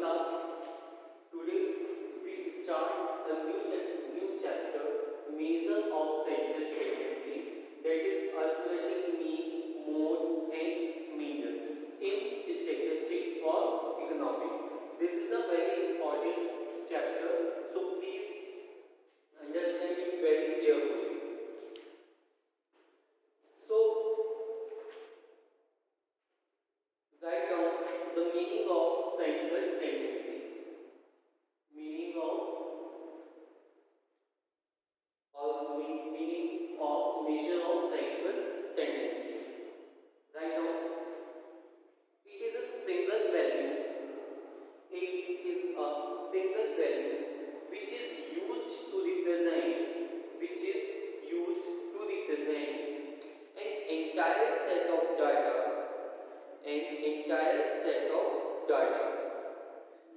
class. Today we start a new chapter, measure of central tendency, that is arithmetic mean, mode and median in statistics for economic. This is a very important chapter, so please understand it very carefully. So write down the meaning of central tendency. Meaning of meaning of measure of central tendency. Write down. It is a single value. It is a single value which is used to represent an entire set of data.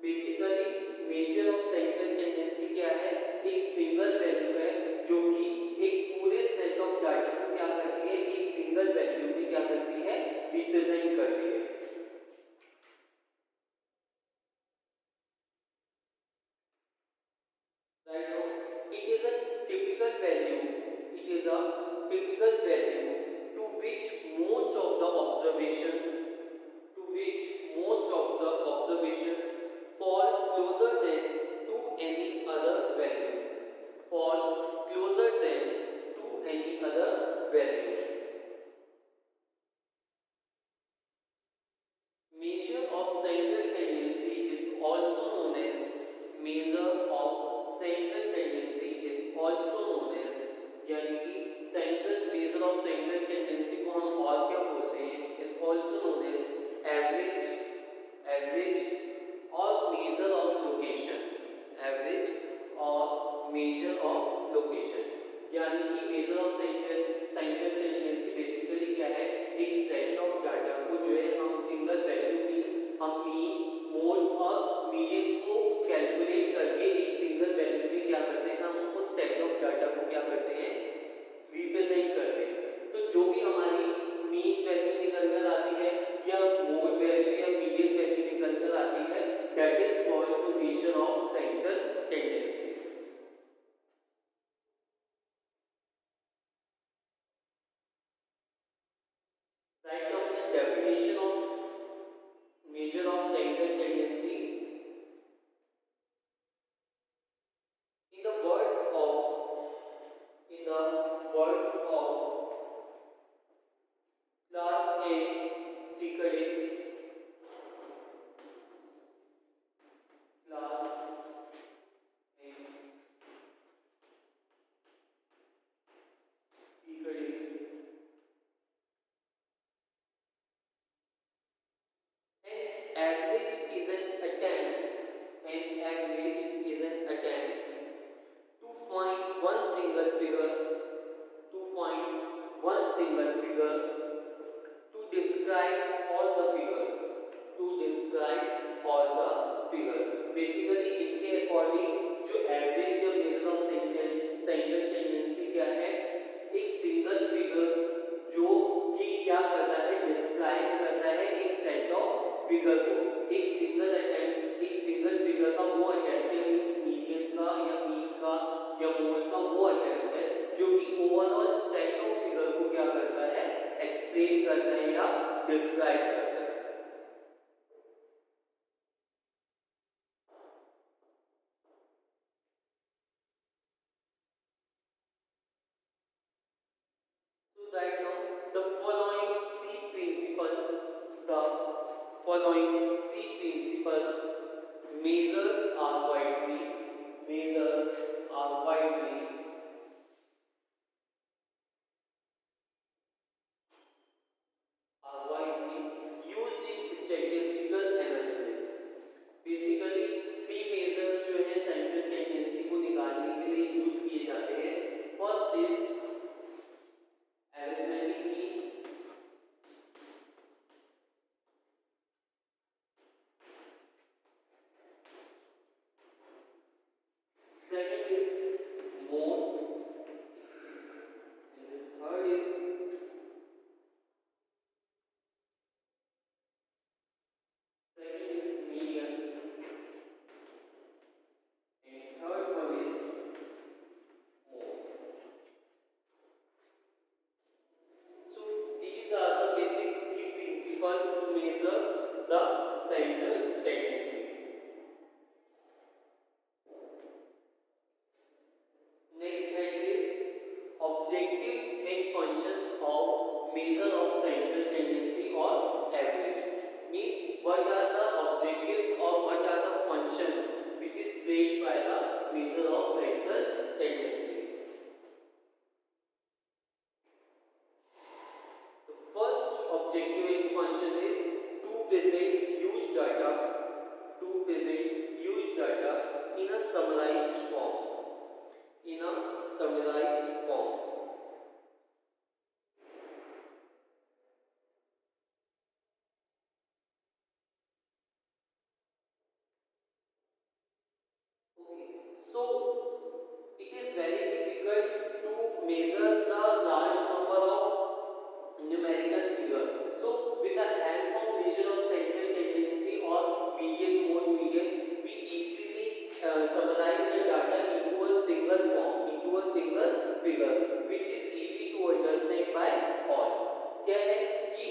Basically major of central tendency क्या है? एक single value है जो कि एक पूरे set of data को क्या करती है? एक सिंगल वैल्यू में क्या करती है? रिप्रेजेंट करती है. Right now, it is a typical value. It is a typical value to which most of the observation fall closer than to any other value. Measure of central tendency is also known as यानी कि central measure of central tendency को हम और क्या बोलते हैं? Is also known as average और measure of location. यानी कि measure of central tendency basically क्या है? एक सेट ऑफ डाटा को जो है हम सिंगल वैल्यू मींस हम मीन, मोड और मीडियन को कैलकुलेट करके एक सिंगल वैल्यू में क्या करते हैं? हम उस सेट ऑफ डाटा को क्या करते हैं? रिप्रेजेंट करते हैं. तो जो भी हमारी मीन वैल्यू निकल कर आती है या मोड वैल्यू या मीडियन वैल्यू निकल कर आती है, that is called the major of central tendency. Write down the definition of measure of central tendency. In the words of Clark and Sikade, average is an attempt to find one single figure to describe all the figures. Basically इनके according जो average या major of central tendency क्या है? एक single figure जो कि क्या करता है? डिस्क्राइब करता है एक सेट ऑफ फिगर को. एक सिंगल फिगर का वो अटेम्प्ट है मींस मीडियन का या मीन का या मोड का वो अटेम्प्ट है जो कि ओवरऑल सेट ऑफ फिगर को क्या करता है? एक्सप्लेन करता है या डिस्क्राइब करता है. So right now the following three principles measures are widely used in statistical analysis. Basically three measures जो है सेंट्रल टेंडेंसी को निकालने के लिए यूज किए जाते हैं. First is arithmetic mean. Second is mode, and the third is median. us to measure the central tendency. Next head is objectives and functions of measure of central tendency or average. Means what are the objectives or what are the functions which is played by the measure of central tendency. The first objective and function is to present huge data in a summarized form. Okay. So it is very difficult to measure the large number of numerical figure. So with the help of measure of central tendency or median mode median, we easily summarize the data into a single form, into a single figure, which is easy to understand by all. क्या है कि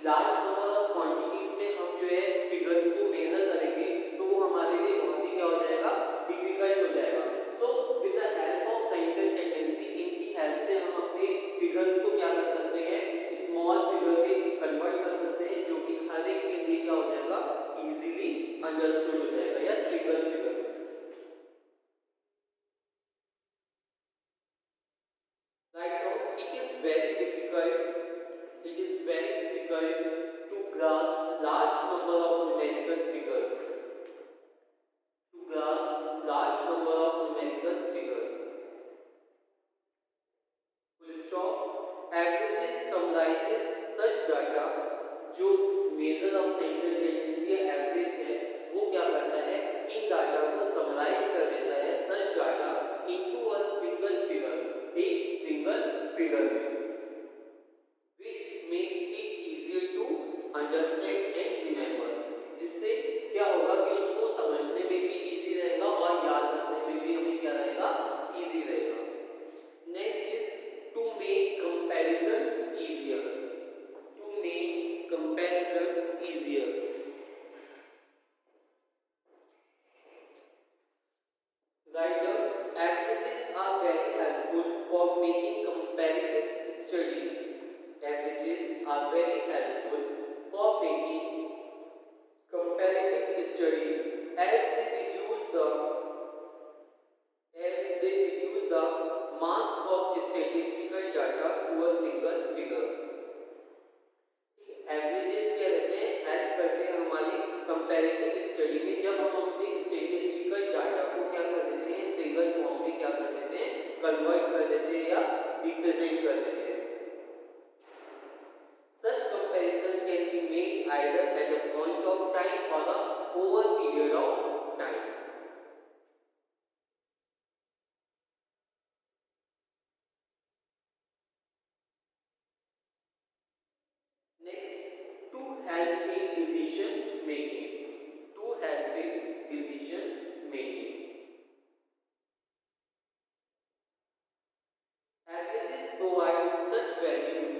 large number of quantities में हम जो है figures को major करेंगे तो वो हमारे लिए बहुत ही क्या हो जाएगा, डिफिकल्ट हो जाएगा. So with the help of central tendency, इनकी हेल्प से हम अपने फिगर्स को क्या कर सकते हैं, स्मॉल फिगर में कन्वर्ट कर सकते हैं, जो कि हर एक के लिए क्या हो जाएगा, इजीली अंडरस्टूड हो जाएगा या single figure. Right now it is very difficult to grasp large number of numerical figures. Full stop. Averages summarizes such data. जो मेजर ऑफ सेंट्रल टेंडेंसी या एवरेज है वो क्या करता है, इन डाटा को समराइज कर देता है such data into a single figure, एक सिंगल फिगर में, which makes it easier to understand and remember. जिससे क्या होगा कि उसको समझने में भी इजी रहेगा और याद रखने में भी हमें क्या रहेगा, इजी रहेगा. Next is to make comparison easier. Right, averages are very helpful for making comparative study. Averages are very helpful for making comparative study as they reduce the mass of statistical data to a single figure. Averages क्या रहते हैं, help करते हैं हमारी comparative study में. जब हम अपने स्टैटिस्टिकल डाटा को क्या कर देते हैं, सिंगल फॉर्म में क्या कर देते हैं, कन्वर्ट कर देते हैं या रिप्रेजेंट कर देते हैं. Such comparison can be made either at a point of time और a over period of time. Next, to help in decision making. Averages provide such values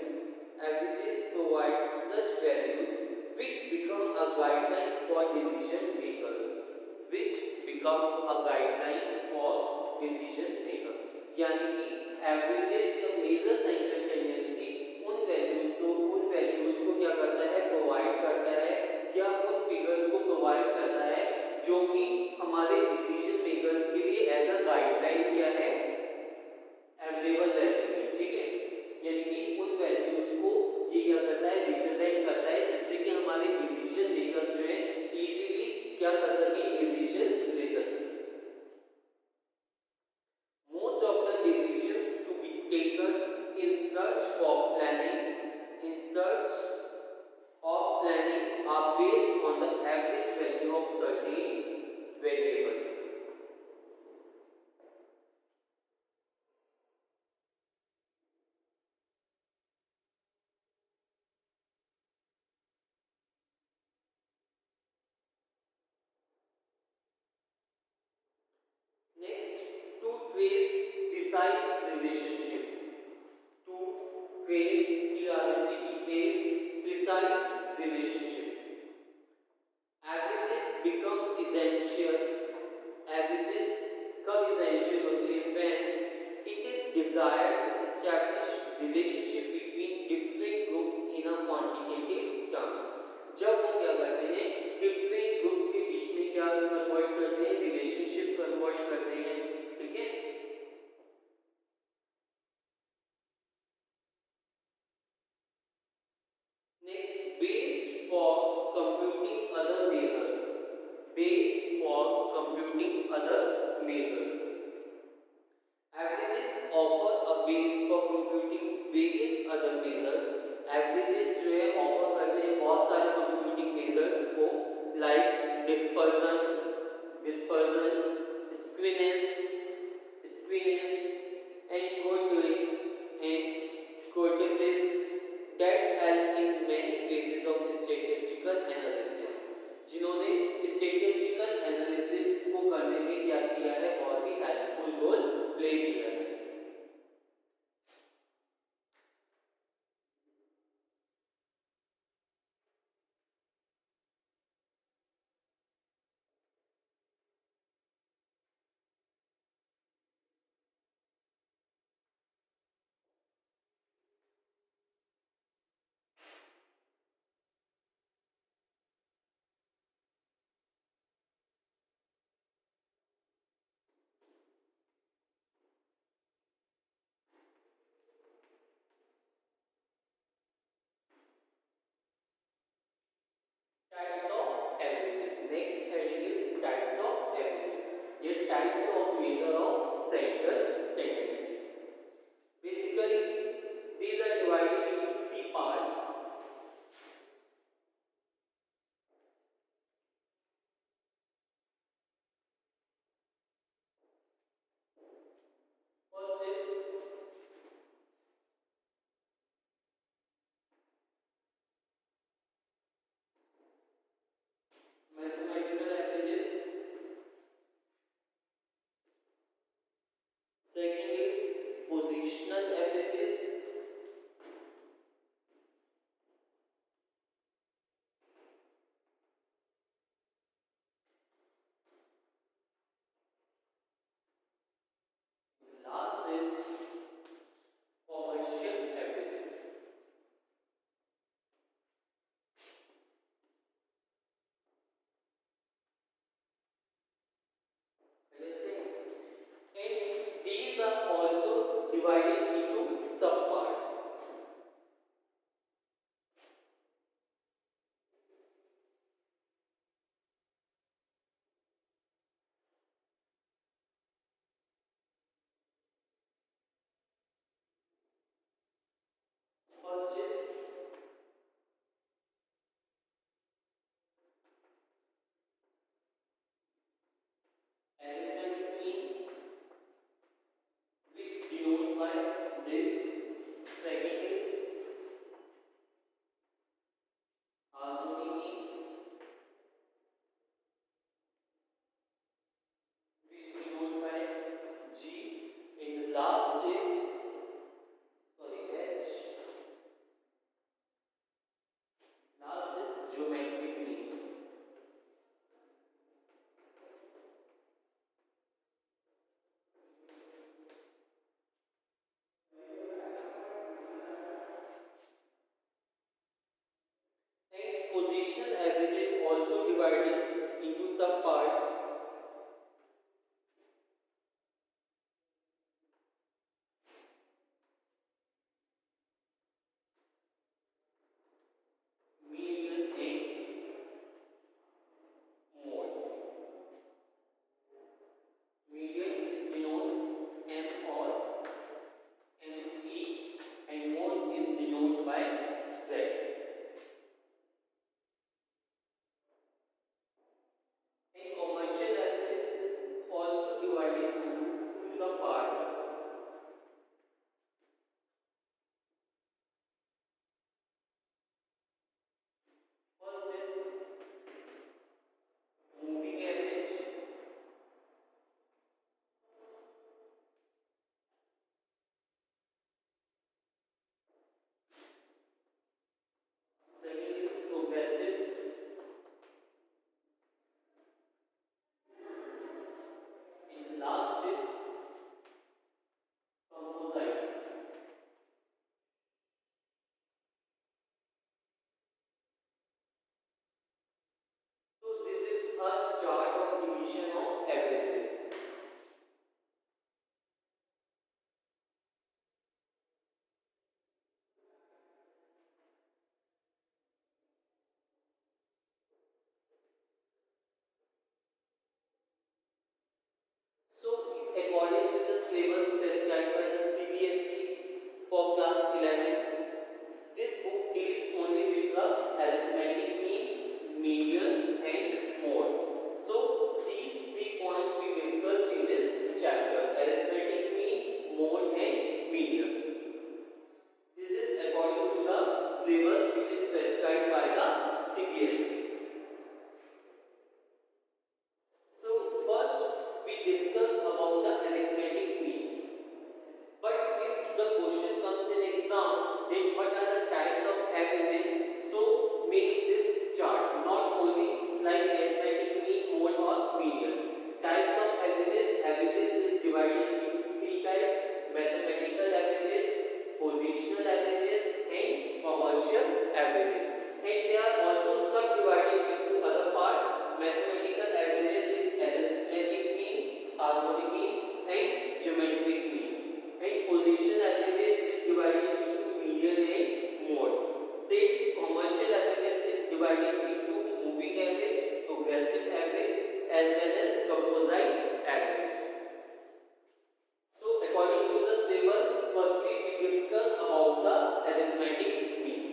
which become a guidelines for decision makers. यानी कि averages या major central tendency उन values को क्या करता है, provide करता है या उन फिगर्स को प्रोवाइड करता है जो कि हमारे डिसीजन मेकर्स के लिए एज अ गाइडलाइन क्या है, अवेलेबल रहती है. ठीक है, यानी कि उन वैल्यूज को ये क्या करता है, रिप्रेजेंट करता है, जिससे कि हमारे डिसीजन मेकर्स जो है इजीली क्या कर सके, डिसीजंस ले सके. Most of the decisions to be taken in search of planning are based on the average value of certain variables. Next, to trace precise relationship. relationship. Averages become essential. Averages कब essential होते हैं? When it is desired to establish relationship between different groups in a quantitative terms. जब वो क्या करते हैं? different groups के बीच में क्या convert करते हैं? relationship convert करते हैं. ठीक है? Next, base for computing other measures. Base for computing other measures. Averages offer a base for computing various other measures. Averages जो है offer करते हैं बहुत सारे computing measures को, like dispersion, skewness, and kurtosis that help in many phases of statistical analysis. जिन्होंने statistical analysis को करने में क्या किया है? बहुत ही हेल्पफुल रोल प्ले किया है. Types of averages. Next heading is types of averages. ये types of measure of central tendency. Basically, these are divided into three parts. First is mathematical averages. Second is positional averages. Last is commercial averages. And these are also divided into subparts. First is arithmetic mean, which denoted by this. Second is harmony mean, which denoted by G. And the last is H. Last is geometric mean. And positional averages also divided into subparts. Median and mode. Median is denoted M or ME, and mode is denoted by Z. And commercial a chart of division of averages. So, according with the syllabus prescribed by the CBSE for class 11, this book deals only with the arithmetic mean, median, and mode. So, these 3 points we discussed in this chapter: arithmetic mean, mode, and median. This is according to the syllabus which is prescribed by the CBSE. So, first we discuss about the arithmetic mean. But if the question comes in exam, then what are the types of averages? So make this chart not only like arithmetic mean, mode, or median. Types of averages. Averages is divided into 3 types: mathematical averages, positional averages, and commercial averages. And they are also subdivided into other parts. Mathematical averages is arithmetic mean, harmonic mean, and geometric mean. And position averages is divided into median and mode. Say commercial averages is divided into moving average, progressive average, as well as composite average. So according to the syllabus, firstly we discuss about the arithmetic mean.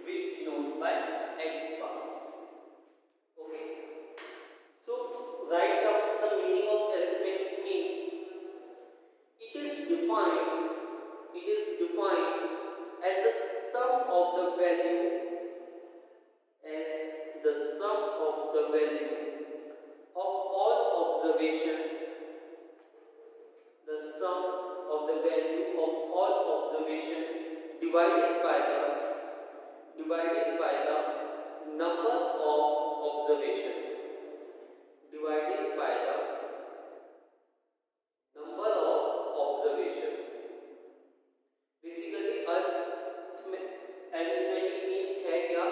Which denoted by X bar. Okay. So write down the meaning of arithmetic mean. It is defined. It is defined as the sum of the value as the sum of the value of all observation, the sum of the value of all observation divided by the number of observation, divided by the number of observation. Basically arithmetic mean है क्या?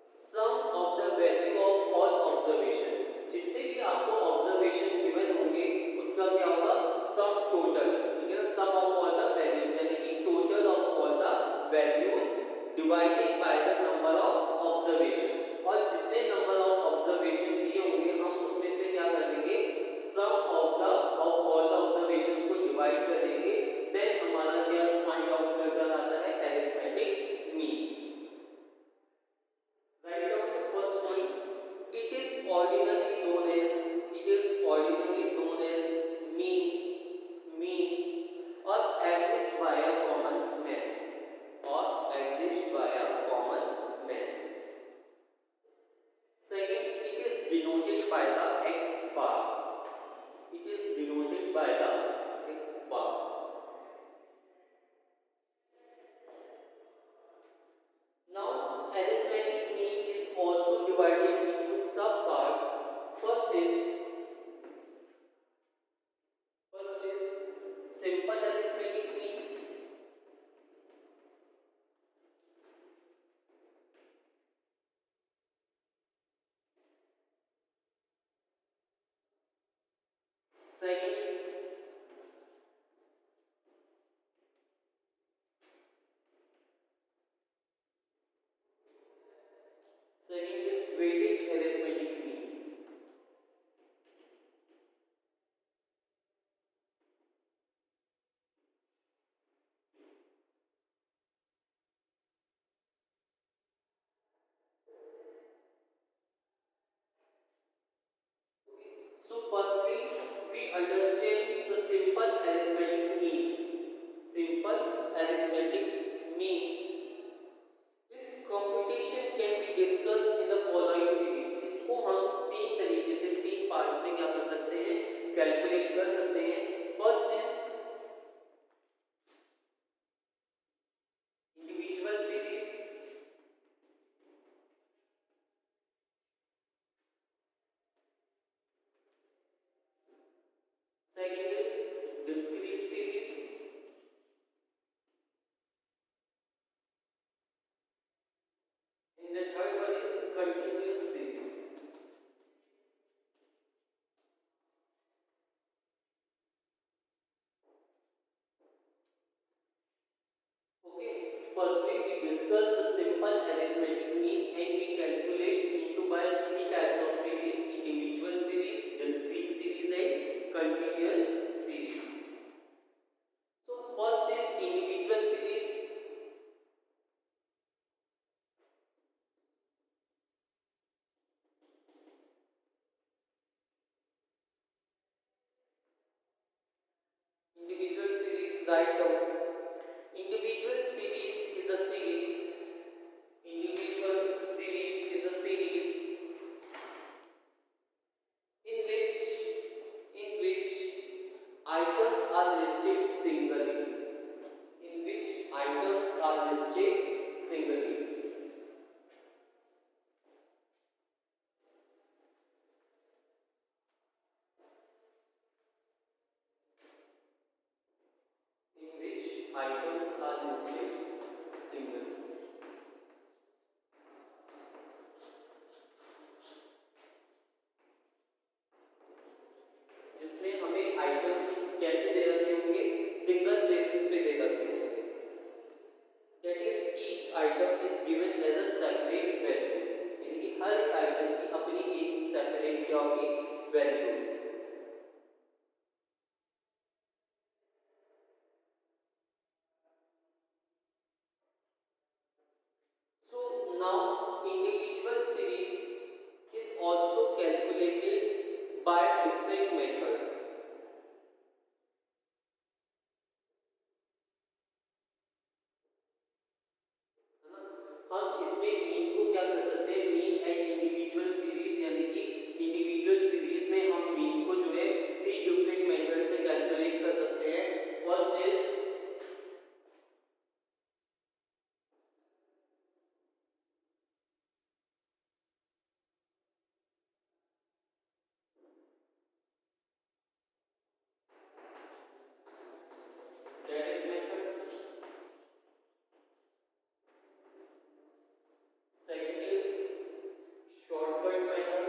Sum of the value of all observation. जितने भी आपको observation given होंगे उसका क्या होगा? Sum total. ठीक है ना? Sum of all the values, यानी कि total of all the values divided by the number of observation. और जितने नंबर ऑफ ऑब्जर्वेशन दिए होंगे हम उसमें से क्या कर देंगे? सम ऑफ ऑल द ऑब्जर्वेशंस को डिवाइड कर देंगे. देन हमारा क्या फाइंड आउट कर आता है? Arithmetic mean. Write down the first point. It is ordinarily known as mean or average by a common man, or average by a common man. Second, it is denoted by the X bar. It is denoted by the X bar. Now, arithmetic mean is also divided into subparts. First is simple arithmetic mean. Second is weighted arithmetic mean. firstly we understand the simple arithmetic mean. Simple arithmetic mean, its computation can be discussed in the following series. इसको हम तीन तरीके से तीन parts में क्या कर सकते हैं, कैलकुलेट कर सकते हैं. First is individual series, second is discrete series, and the third one is continuous series. Okay, firstly we discuss the simple arithmetic mean and we calculate into by three types of series: individual series, discrete series and continuous series. So first is individual series. Individual series, write down. Individual series is the series. Individual series is the series in which items are listed singly. In which items are listed singly. In which items are listed singly. जिसमें हमें items कैसे दे रखे होंगे, single basis पे दे रखे होंगे. That is each item is given as a separate value. यानी कि हर आइटम की अपनी एक सेपरेट क्या होगी, value. So now individual series is also calculated by different methods. है ना, हम इसमें मीन को क्या कर सकते हैं, मीन एंड इंडिविजुअल सीरीज, यानी कि इंडिविजुअल सीरीज में हम मीन को जो है थ्री डिफरेंट मेथड से कैलकुलेट कर सकते हैं. First is direct method, second is shortcut method,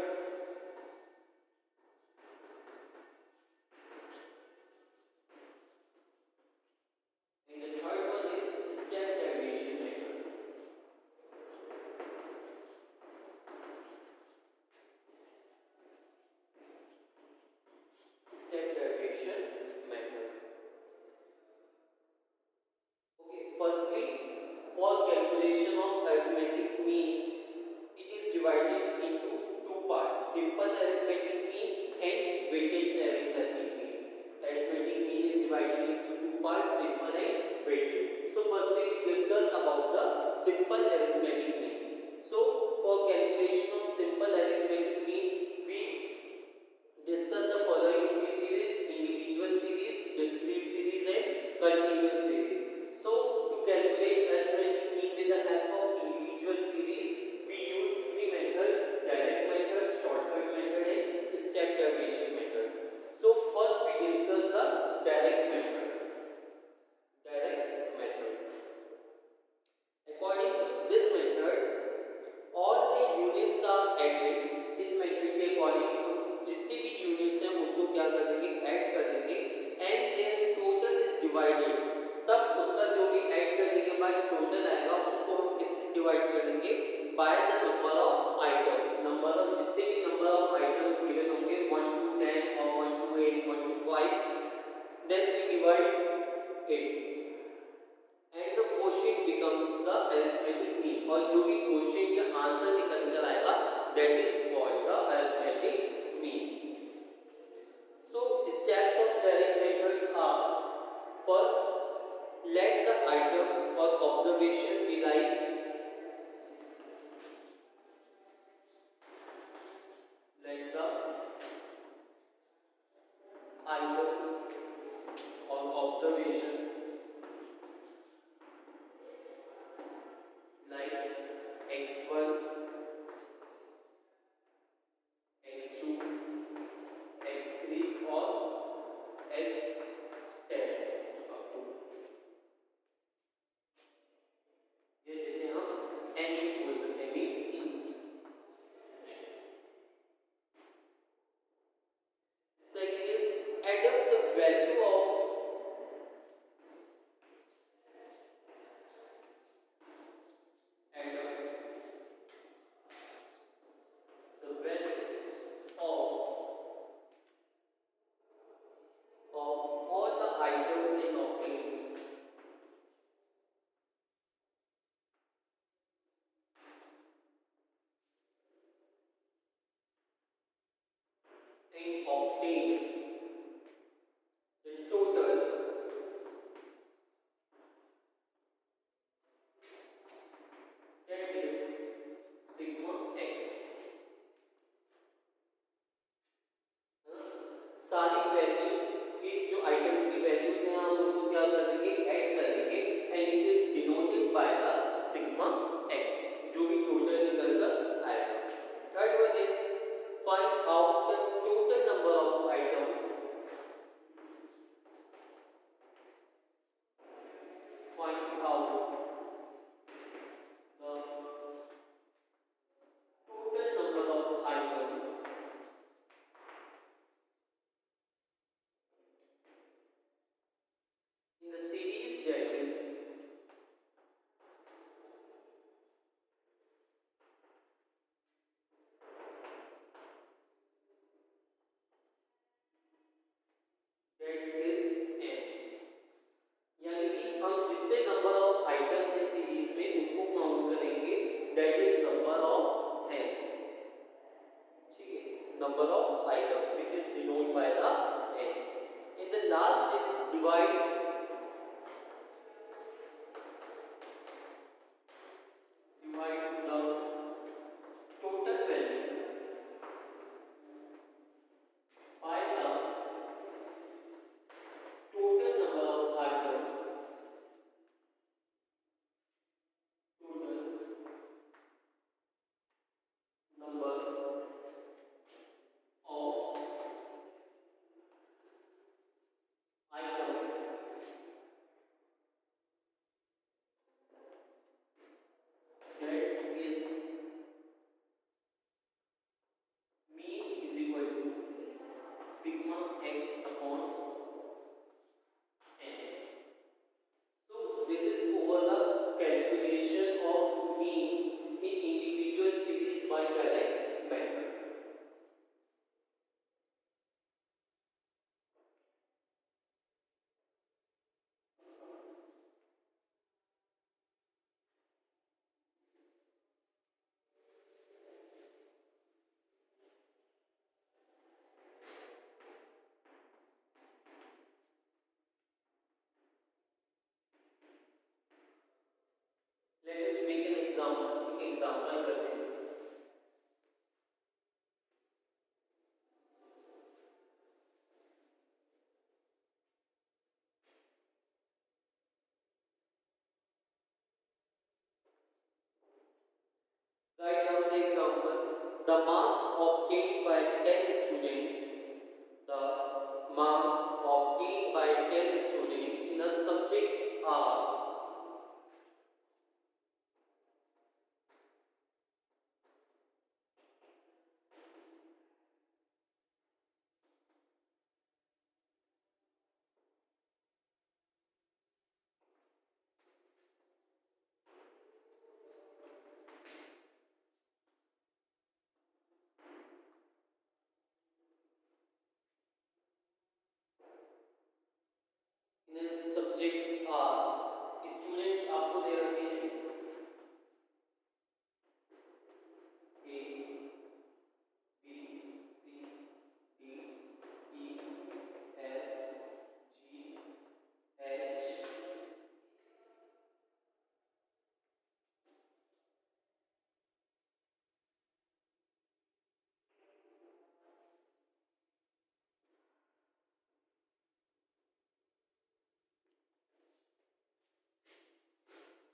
and the third one is step derivation method. Step derivation method. Okay, firstly, for calculation of arithmetic mean, it is divided into two parts: simple arithmetic mean and weighted arithmetic mean. Arithmetic mean is divided into two parts: simple and weighted. So firstly we discuss about the simple arithmetic mean. So for calculation of simple arithmetic mean, we discuss the following three series: individual series, discrete series and continuous series. So to calculate arithmetic mean with the help of individual series, we use three methods: direct method, shortcut method and step derivation method. So first we discuss the direct method. Direct method. According to this method, all the units are added. इस method के according हम जितनी भी units हैं उनको क्या कर देंगे, ऐड कर देंगे, and their total is divided. तब उसका जो भी ऐड करने के बाद टोटल आएगा उसको हम किससे डिवाइड कर देंगे, bye the number of items. Number of जितने भी नंबर ऑफ आइटम्स गिवन होंगे 1 to 10 और 1 to 8, 1 to 5, then we divide it and the quotient becomes the arithmetic mean. और जो भी क्वेश्चन का आंसर निकल कर आएगा, that is called the arithmetic mean. x1, x2, x3 और x10 up to, ये जिसे हम n भी बोल सकते हैं, means second is add up the value of add up the values of all the items in Octane and obtain the total that is sigma x. सारी values के जो आइटम्स की वैल्यूज हैं हम उनको क्या कर देंगे, ऐड कर देंगे and it is denoted by the sigma x, जो भी टोटल निकल कर आएगा. Third one is find out the total number of items, find out the total number of items in the series that is n. यानी कि हम जितने number of item है सीरीज में उनको काउंट करेंगे, that is number of n. ठीक है, number of items which is denote by the n. And the last is divide the total value by the total number of items, total number of items that is mean is equal to sigma x upon n. So this is over the calculation of mean in individual series by direct method. Let us make an example. एक example करते हैं. Write down the example. The marks obtained by 10 students. The marks obtained by 10 students in the subjects are in the subjects are students आपको दे रखे हैं A, B, C, D, E, F, G, H,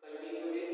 continue with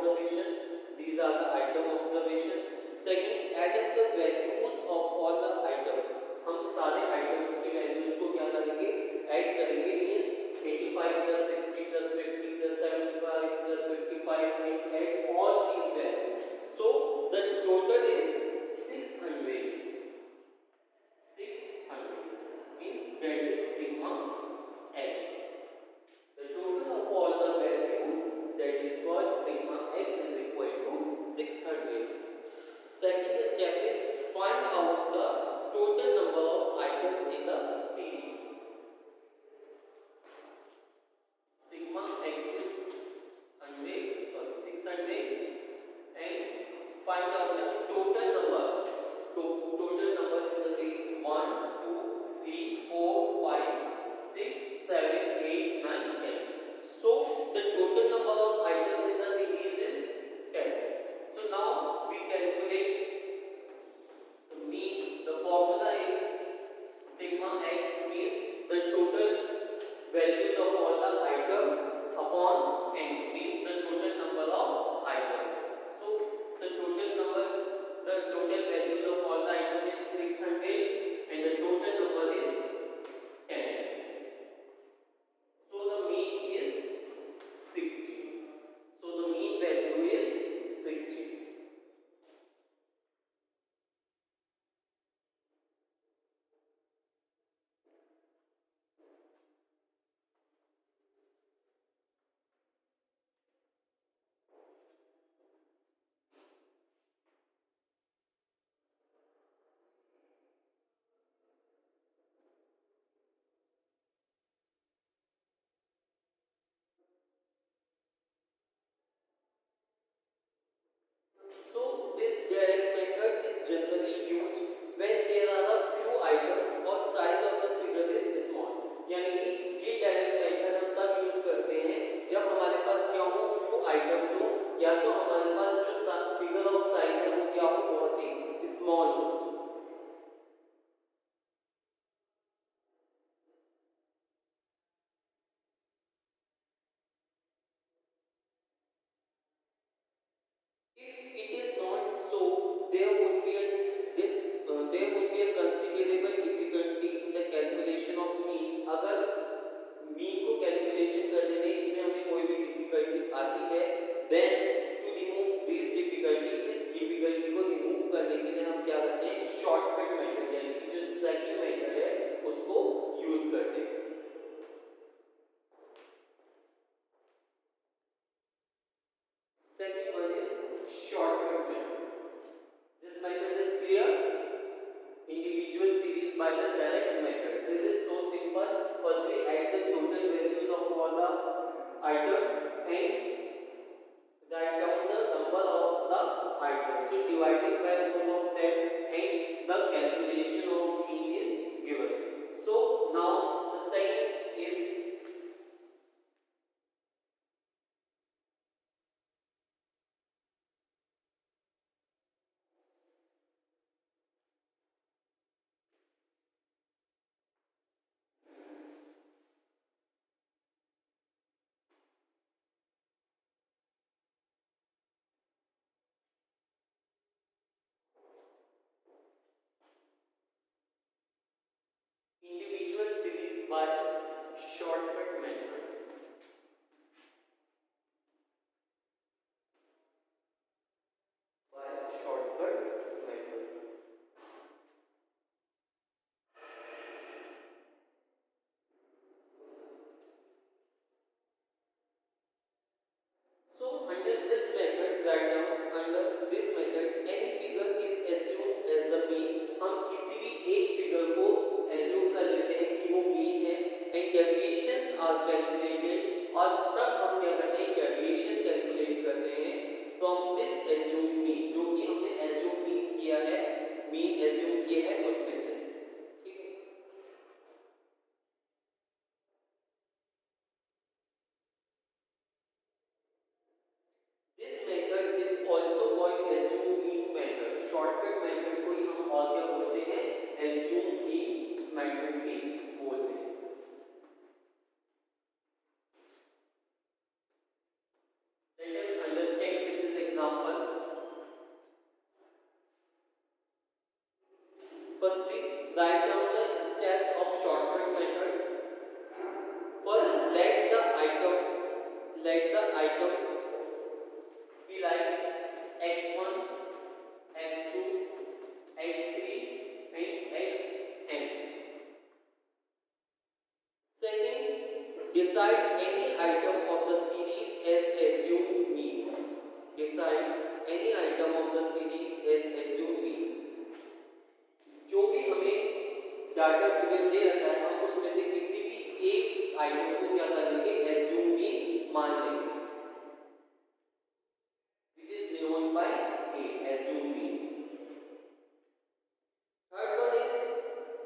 observation. These are the item observation. Second, add up the values of all the items. हम सारे items की values को क्या करेंगे, add करेंगे. Means 85 plus 60 plus 50 plus 75 plus 55 and add all these values. So the total is 600. 600 means that is sigma x. The total of all the values, that is called sigma x, is equal to 600. Second step is find out the total number of items in the series. Sigma x is 600 and find out the total numbers. Total numbers in the series 1, 2, 3, 4, 5, 6, 7, 8, 9, 10. So the total number of items in the series is 10. So now we calculate the mean. The formula is sigma x means the total values of all the items upon n, means the total number of items. So the total values of all the items is 600 and the total number is 10. So the mean is 60. So the mean value is 60. So this direct method is generally used when there are a few items or size of the figure is small. यानी कि ये direct method हम तब use करते हैं जब हमारे पास क्या हो, few items हो, या तो हमारे पास जो फिगर ऑफ साइज है वो क्या हो, बहुत ही स्मॉल हो. If it is not so, there would be a considerable difficulty in the calculation of mean. अगर mean को calculation करने में इसमें हमें कोई भी difficulty आती है, then to remove this difficulty, इस difficulty को remove करने के लिए हम क्या करते हैं, shortcut method यानी कि जो second method है उसको use करते हैं. Second one is shortcut method. This method is clear. Individual series by the direct method. This is so simple. First we add the total values of all the items and write down the number of the items. So dividing by both of them and the calculation of mean is given. So now the second is individual series by shortcut method. By shortcut method. So under this method, write down under this method any figure is assumed as the mean. हम किसी भी एक figure को assume कर लेते हैं कि वो mean है and deviations are calculated. और तब हम क्या करते हैं, deviation calculate करते हैं from this assumed mean, जो कि हमने assume mean किया है, mean assume किया है उसमें से. ठीक है. This method is also called assume mean method. Shortcut method को ही हम और क्या बोलते हैं, assume mean method भी बोलते हैं. Let us understand with let the items be like x1, x2, x3 and xn. Second, decide any item of the series as assumed mean. Decide any item of the series as assumed mean. जो भी हमें data given दे रखा है हम उसमें से किसी भी एक आइटम को क्या कर लेंगे assume mean मान लेंगे, which is denoted by a assume mean. Third one is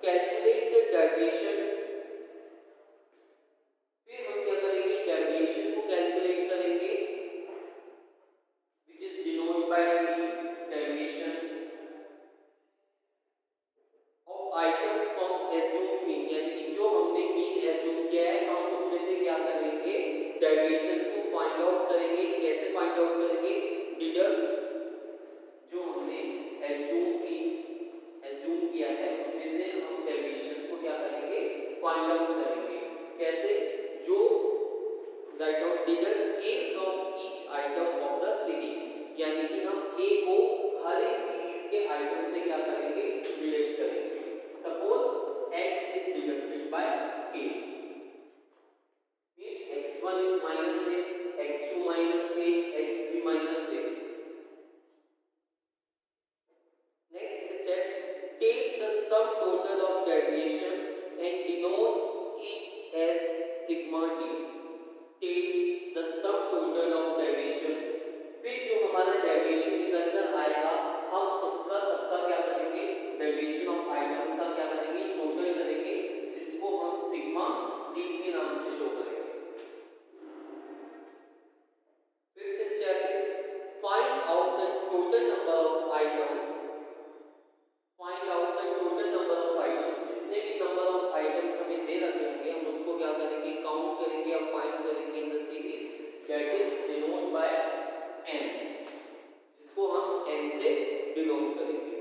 calculate the deviation. फिर हम क्या करेंगे डेविएशन को कैलकुलेट करेंगे, which is denoted by d deviation of items from assumed mean, यानी कि जो हमने मीन एज्यूम किया है हम उसमें से क्या करेंगे डेविएशंस को फाइंड आउट करेंगे. कैसे फाइंड आउट करेंगे? डिडक्ट जो हमने एज्यूम किया है उसमें से हम डेविएशंस को क्या करेंगे फाइंड आउट करेंगे. कैसे? जो right out deduct a from each item of the series, यानी कि हम a को हर एक सीरीज के आइटम से क्या करेंगे डिडक्ट करेंगे. Suppose x is deducted by a, means x1 is minus a, x2 minus a, x3 minus a. Next step, take the sum total of deviation and denote it as sigma d. Take the sum total of deviation. फिर जो हमारा deviation निकल कर आएगा हम उसका सबका क्या करेंगे डेविएशन ऑफ आइटम्स का क्या करेंगे टोटल करेंगे, जिसको हम सिग्मा डी के नाम से शो करेंगे. Fifth step is find out the total number of items. Find out the total number of items. जितने भी नंबर ऑफ आइटम्स हमें दे रखे होंगे हम उसको क्या करेंगे काउंट करेंगे या फाइंड करेंगे in the series, that is denote by n, जिसको हम n से डिनोट करेंगे.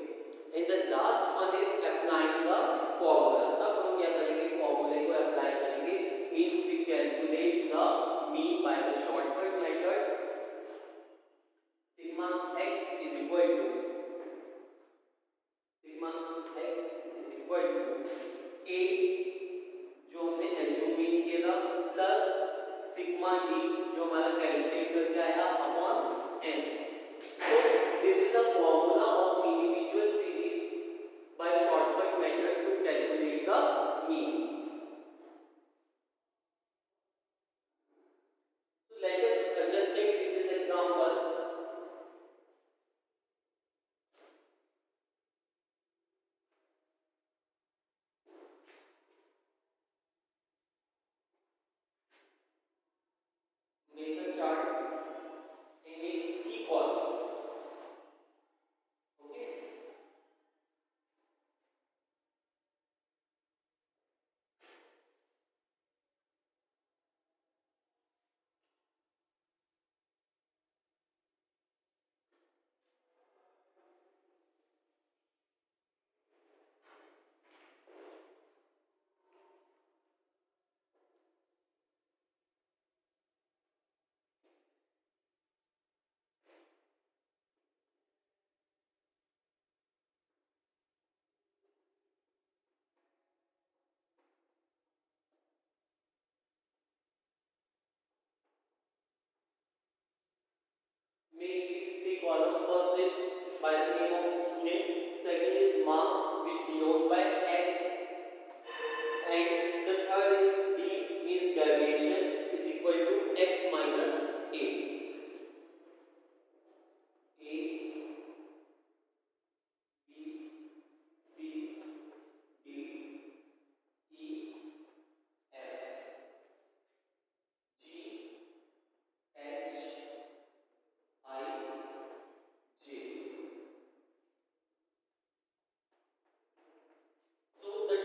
And the last one is applying the formula. तब हम क्या करेंगे फॉर्मूले को अप्लाई करेंगे, means we calculate the mean by the shortcut method. Sigma x is equal to a जो हमने एज्यूम मीन किया था प्लस सिग्मा d जो हमारा कैलकुलेट करके आया upon n. So this is a formula of individual series by shortcut method to calculate the mean. So let us understand in this example. Make a chart and make 3 columns. Okay. Make these 3 columns. First is by the name of the student, second is marks which denote by x, and the third is d means deviation is equal to x minus a. A, B, C, D, E, F, G, H, I, J. So the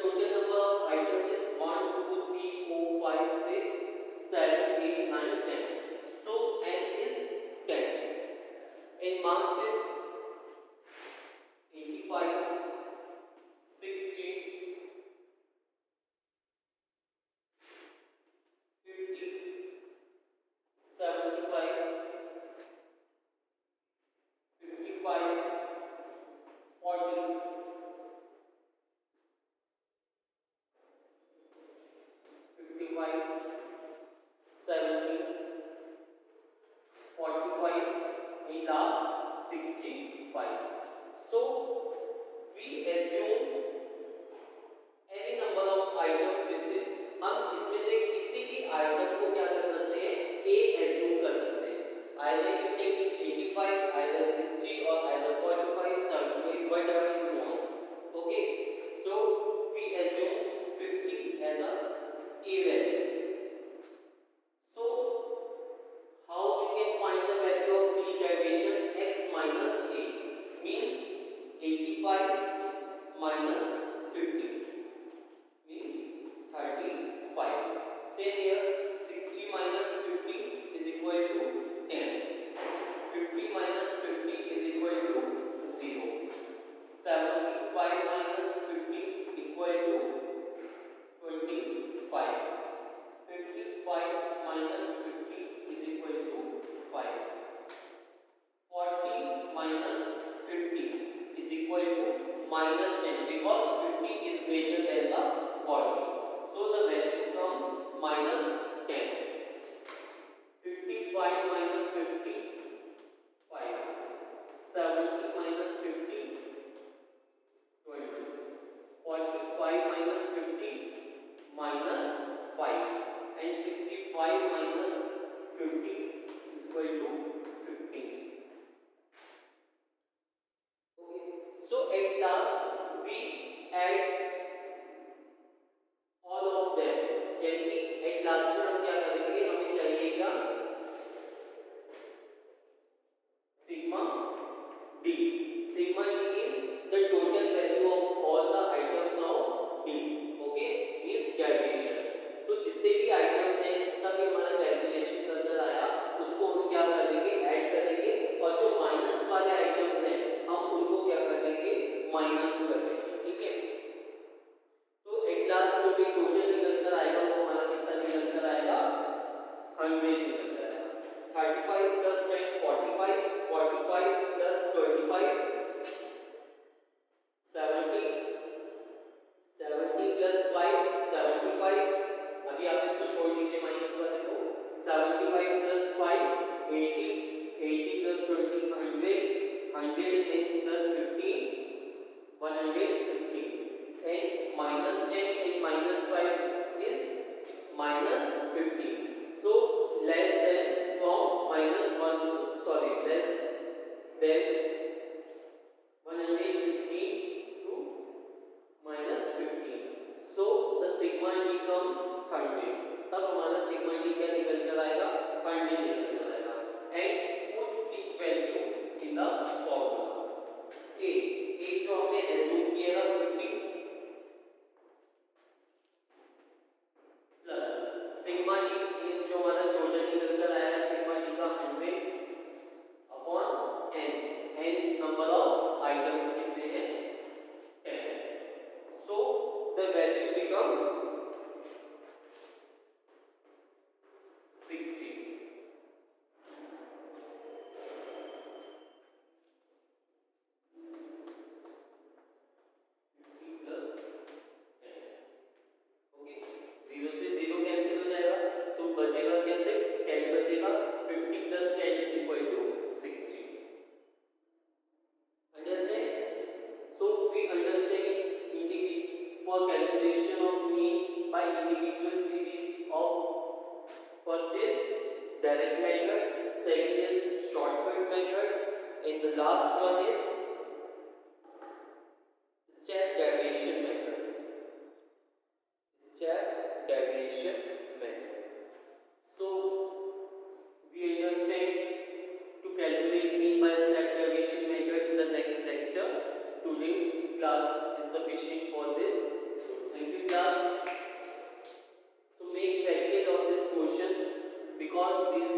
70, 45, and last 65. So we assume any number of item with this. हम इसमें से किसी भी item को क्या कर सकते हैं, a assume कर सकते हैं. Either you take 85, either 60, or either 45, 78, whatever you want. Okay, so we assume 50 as a value. So how we can find the value of d derivation? X minus a means 85 minus 50 means 35. Same here, 60 minus 50 is equal to 10. 50 minus 50 is equal to 0. 75 minus 50 equal to 25. 55 minus 50 is equal to 5. 40 minus 50 is equal to minus 10 because 50 is greater than the 40. So the value comes minus 10. 55 minus 50, 5. 70 minus 50, 20. 45 minus 50, minus 5. And 65 minus 50 is equal to 15. Okay. So at last we add all of them. यानी at last में हम क्या करेंगे, हमें चाहिएगा sigma d. Sigma d is the total value of all the items of d. Okay, means deviations. तो जितने भी आइटम्स हैं, जितना भी हमारा कैलकुलेशन नजर आया, उसको हम क्या करेंगे, ऐड करेंगे, और जो माइनस वाले आइटम्स हैं हम उनको क्या कर देंगे, माइनस कर देंगे. ठीक है, तो एट लास्ट जो भी टोटल निकल कर आएगा वो हमारा कितना निकल कर आएगा, 100 निकल कर आएगा. 35 plus 10, 45, 45 plus 25, 70, 70 plus 5, 75. अभी आप इसको छोड़ दीजिए माइनस वाले को. 75 plus 5, 80, 80 plus 20, 100, 100 and plus 15, 150, and minus 10 and minus 5 is minus 15. So less than from minus 1, sorry, less than 115 to minus 15. So the sigma d comes 100. तब हमारा sigma d क्या निकल कर आएगा, 100 निकल कर आएगा. And put the value in the formula. a जो हमने assume किया था 50 plus sigma d means जो हमारा टोटल निकल कर आया है sigma d का 100 upon n. n number of items कितने हैं, 10. So the value becomes 60. plus 10. Okay, 0 से 0 कैंसिल हो जाएगा, तो बचेगा क्या, सिर्फ 10 बचेगा. 50 plus 10 is equal to 60. Understand? So we understand for calculation of mean by individual series of, first is direct method, second is shortcut method, and the last one is step derivation method. Step derivation method. So we understand to calculate mean by step derivation method in the next lecture. Today class is sufficient for this. Thank you class. So make practice of this question because these